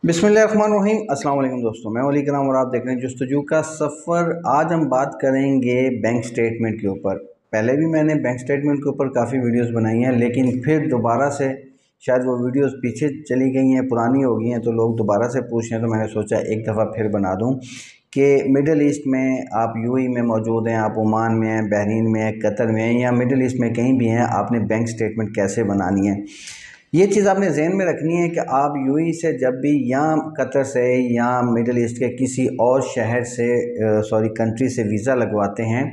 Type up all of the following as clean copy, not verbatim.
बिस्मिल्लाहिर्रहमानिर्रहीम। अस्सलाम वालेकुम दोस्तों, मैं वली कराम और आप देख रहे हैं जस्तजू का सफ़र। आज हम बात करेंगे बैंक स्टेटमेंट के ऊपर। पहले भी मैंने बैंक स्टेटमेंट के ऊपर काफ़ी वीडियोस बनाई हैं, लेकिन फिर दोबारा से शायद वो वीडियोस पीछे चली गई हैं, पुरानी हो गई हैं, तो लोग दोबारा से पूछ रहे हैं। तो मैंने सोचा एक दफ़ा फिर बना दूँ कि मिडल ईस्ट में आप यूएई में मौजूद हैं, आप ओमान में हैं, बहरीन में हैं, कतर में हैं, या मिडल ईस्ट में कहीं भी हैं, आपने बैंक स्टेटमेंट कैसे बनानी है, ये चीज़ आपने जहन में रखनी है कि आप यूएई से जब भी या कतर से या मिडल ईस्ट के किसी और शहर से कंट्री से वीज़ा लगवाते हैं,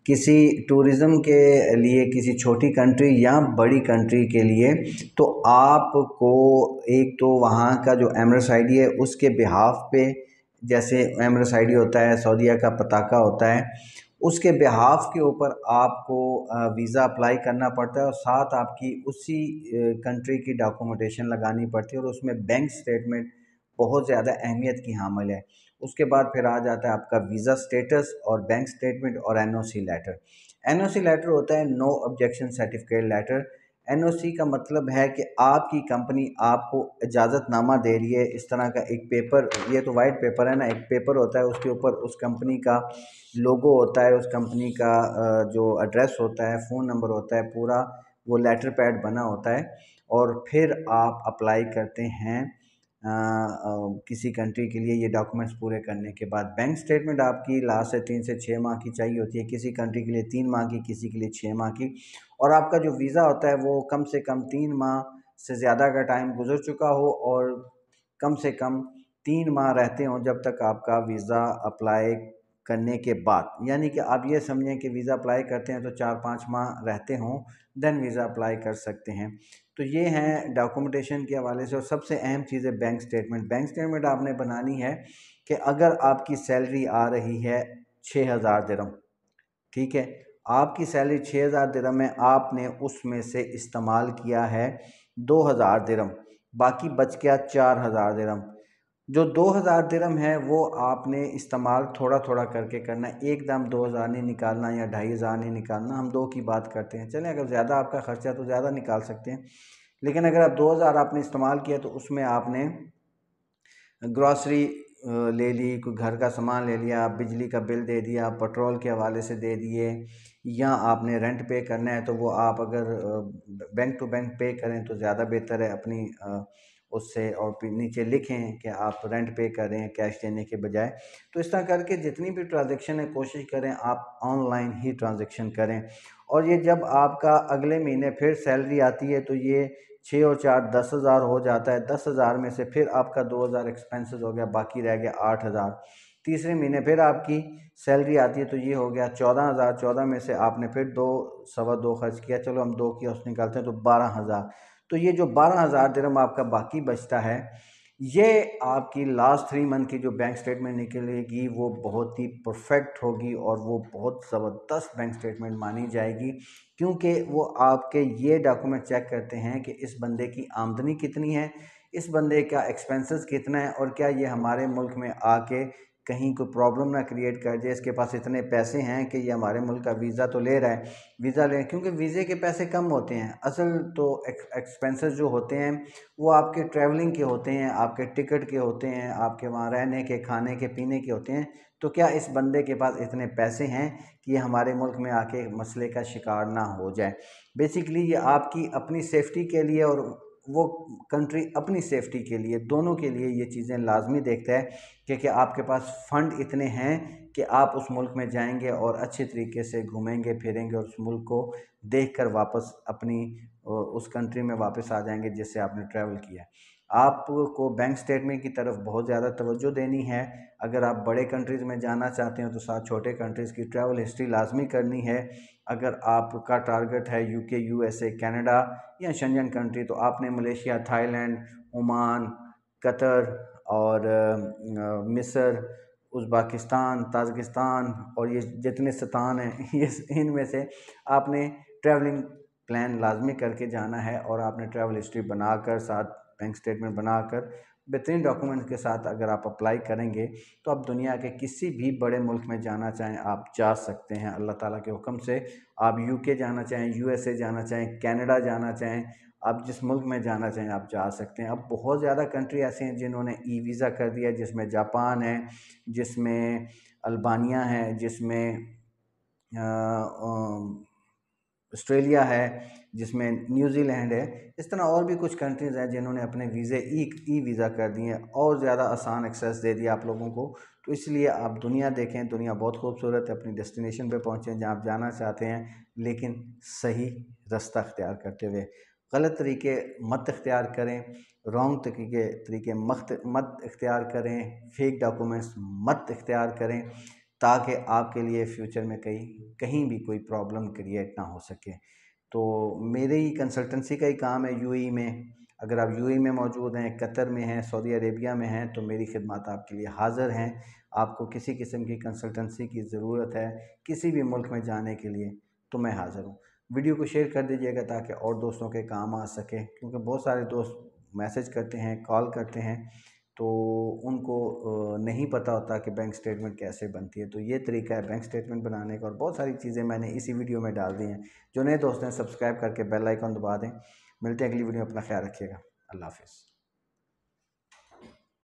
किसी टूरिज़म के लिए, किसी छोटी कंट्री या बड़ी कंट्री के लिए, तो आपको एक तो वहाँ का जो एमरेट्स आईडी है उसके बिहाफ पे, जैसे एमरेट्स आईडी होता है, सऊदीया का पताका होता है, उसके बिहाफ के ऊपर आपको वीज़ा अप्लाई करना पड़ता है और साथ आपकी उसी कंट्री की डॉक्यूमेंटेशन लगानी पड़ती है, और उसमें बैंक स्टेटमेंट बहुत ज़्यादा अहमियत की हामिल है। उसके बाद फिर आ जाता है आपका वीज़ा स्टेटस और बैंक स्टेटमेंट और एनओसी लेटर। एनओसी लेटर होता है no objection certificate letter. NOC का मतलब है कि आपकी कंपनी आपको इजाज़तनामा दे रही है। इस तरह का एक पेपर, ये तो वाइट पेपर है ना, एक पेपर होता है, उसके ऊपर उस कंपनी का लोगो होता है, उस कंपनी का जो एड्रेस होता है, फ़ोन नंबर होता है, पूरा वो लेटर पैड बना होता है। और फिर आप अप्लाई करते हैं किसी कंट्री के लिए। ये डॉक्यूमेंट्स पूरे करने के बाद बैंक स्टेटमेंट आपकी लास्ट से 3 से 6 माह की चाहिए होती है, किसी कंट्री के लिए 3 माह की, किसी के लिए 6 माह की। और आपका जो वीज़ा होता है वो कम से कम 3 माह से ज़्यादा का टाइम गुजर चुका हो और कम से कम 3 माह रहते हों जब तक आपका वीज़ा अप्लाई करने के बाद। यानी कि आप ये समझें कि वीज़ा अप्लाई करते हैं तो 4-5 माह रहते हों, देन वीज़ा अप्लाई कर सकते हैं। तो ये हैं डॉक्यूमेंटेशन के हवाले से। और सबसे अहम चीज़ है बैंक स्टेटमेंट। बैंक स्टेटमेंट आपने बनानी है कि अगर आपकी सैलरी आ रही है 6000 दिरहम, ठीक है, आपकी सैलरी 6000 दिरहम है, आपने उसमें से इस्तेमाल किया है 2000 दिरहम, बाकी बच गया 4000 दिरहम। जो 2000 दिरहम है वो आपने इस्तेमाल थोड़ा थोड़ा करके करना है, एकदम 2000 नहीं निकालना या 2500 नहीं निकालना। हम दो की बात करते हैं, चलें, अगर ज़्यादा आपका खर्चा तो ज़्यादा निकाल सकते हैं, लेकिन अगर आप 2000 आपने इस्तेमाल किया तो उसमें आपने ग्रॉसरी ले ली, कोई घर का सामान ले लिया, बिजली का बिल दे दिया, पेट्रोल के हवाले से दे दिए, या आपने रेंट पे करना है तो वो आप अगर बैंक टू बैंक पे करें तो ज़्यादा बेहतर है अपनी उससे, और फिर नीचे लिखें कि आप रेंट पे करें कैश देने के बजाय। तो इस तरह करके जितनी भी ट्रांजेक्शन है कोशिश करें आप ऑनलाइन ही ट्रांजेक्शन करें। और ये जब आपका अगले महीने फिर सैलरी आती है तो ये 6 और 4 10,000 हो जाता है। 10,000 में से फिर आपका 2000 एक्सपेंसेस हो गया, बाकी रह गया 8000। तीसरे महीने फिर आपकी सैलरी आती है तो ये हो गया 14,000। 14 में से आपने फिर 2 सवा 2 खर्च किया, चलो हम 2 की औसत निकालते हैं तो 12,000। तो ये जो 12,000 दिरहम आपका बाकी बचता है, ये आपकी लास्ट 3 मंथ की जो बैंक स्टेटमेंट निकलेगी वो बहुत ही परफेक्ट होगी और वो बहुत ज़बरदस्त बैंक स्टेटमेंट मानी जाएगी, क्योंकि वो आपके ये डॉक्यूमेंट चेक करते हैं कि इस बंदे की आमदनी कितनी है, इस बंदे का एक्सपेंसेस कितना है, और क्या ये हमारे मुल्क में आके कहीं कोई प्रॉब्लम ना क्रिएट कर जाए। इसके पास इतने पैसे हैं कि ये हमारे मुल्क का वीज़ा तो ले रहा है, वीज़ा ले, क्योंकि वीज़े के पैसे कम होते हैं, असल तो एक्सपेंसेस जो होते हैं वो आपके ट्रैवलिंग के होते हैं, आपके टिकट के होते हैं, आपके वहाँ रहने के, खाने के, पीने के होते हैं। तो क्या इस बंदे के पास इतने पैसे हैं कि ये हमारे मुल्क में आके मसले का शिकार ना हो जाए। बेसिकली ये आपकी अपनी सेफ्टी के लिए और वो कंट्री अपनी सेफ्टी के लिए, दोनों के लिए ये चीज़ें लाजमी देखता है कि आपके पास फ़ंड इतने हैं कि आप उस मुल्क में जाएंगे और अच्छे तरीके से घूमेंगे फिरेंगे और उस मुल्क को देखकर वापस अपनी उस कंट्री में वापस आ जाएंगे जिससे आपने ट्रैवल किया है। आपको बैंक स्टेटमेंट की तरफ बहुत ज़्यादा तवज्जो देनी है। अगर आप बड़े कंट्रीज़ में जाना चाहते हो तो साथ छोटे कंट्रीज़ की ट्रैवल हिस्ट्री लाजमी करनी है। अगर आपका टारगेट है यूके, यूएसए, कनाडा या शेंजन कंट्री, तो आपने मलेशिया, थाईलैंड, ओमान, कतर और मिस्र, उज़्बेकिस्तान, ताजिकिस्तान और ये जितने स्तान हैं ये इनमें से आपने ट्रैवलिंग प्लान लाजमी करके जाना है। और आपने ट्रैवल हिस्ट्री बनाकर, साथ बैंक स्टेटमेंट बनाकर, बेहतरीन डॉक्यूमेंट्स के साथ अगर आप अप्लाई करेंगे तो आप दुनिया के किसी भी बड़े मुल्क में जाना चाहें आप जा सकते हैं अल्लाह ताला के हुक्म से। आप यूके जाना चाहें, यूएसए जाना चाहें, कनाडा जाना चाहें, आप जिस मुल्क में जाना चाहें आप जा सकते हैं। अब बहुत ज़्यादा कंट्री ऐसे हैं जिन्होंने ई वीज़ा कर दिया, जिसमें जापान है, जिसमें अल्बानिया है, जिसमें ऑस्ट्रेलिया है, जिसमें न्यूजीलैंड है। इस तरह और भी कुछ कंट्रीज़ हैं जिन्होंने अपने वीज़े ई वीज़ा कर दिए हैं और ज़्यादा आसान एक्सेस दे दिया आप लोगों को। तो इसलिए आप दुनिया देखें, दुनिया बहुत खूबसूरत है, अपनी डेस्टिनेशन पे पहुँचें जहाँ आप जाना चाहते हैं, लेकिन सही रास्ता अख्तियार करते हुए। गलत तरीके मत इख्तियार करें, रॉन्ग तरीके मत इख्तियार करें, फेक डॉक्यूमेंट्स मत इख्तियार करें, ताकि आपके लिए फ्यूचर में कहीं भी कोई प्रॉब्लम क्रिएट ना हो सके। तो मेरे ही कंसल्टेंसी का ही काम है यूएई में। अगर आप यूएई में मौजूद हैं, कतर में हैं, सऊदी अरेबिया में हैं, तो मेरी खिदमत आपके लिए हाज़िर हैं। आपको किसी किस्म की कंसल्टेंसी की ज़रूरत है किसी भी मुल्क में जाने के लिए, तो मैं हाज़िर हूँ। वीडियो को शेयर कर दीजिएगा ताकि और दोस्तों के काम आ सके, क्योंकि बहुत सारे दोस्त मैसेज करते हैं, कॉल करते हैं, तो उनको नहीं पता होता कि बैंक स्टेटमेंट कैसे बनती है। तो ये तरीका है बैंक स्टेटमेंट बनाने का, और बहुत सारी चीज़ें मैंने इसी वीडियो में डाल दी हैं। जो नए दोस्त हैं सब्सक्राइब करके बेल आइकन दबा दें। मिलते हैं अगली वीडियो में, अपना ख्याल रखिएगा। अल्लाह हाफ़िज़।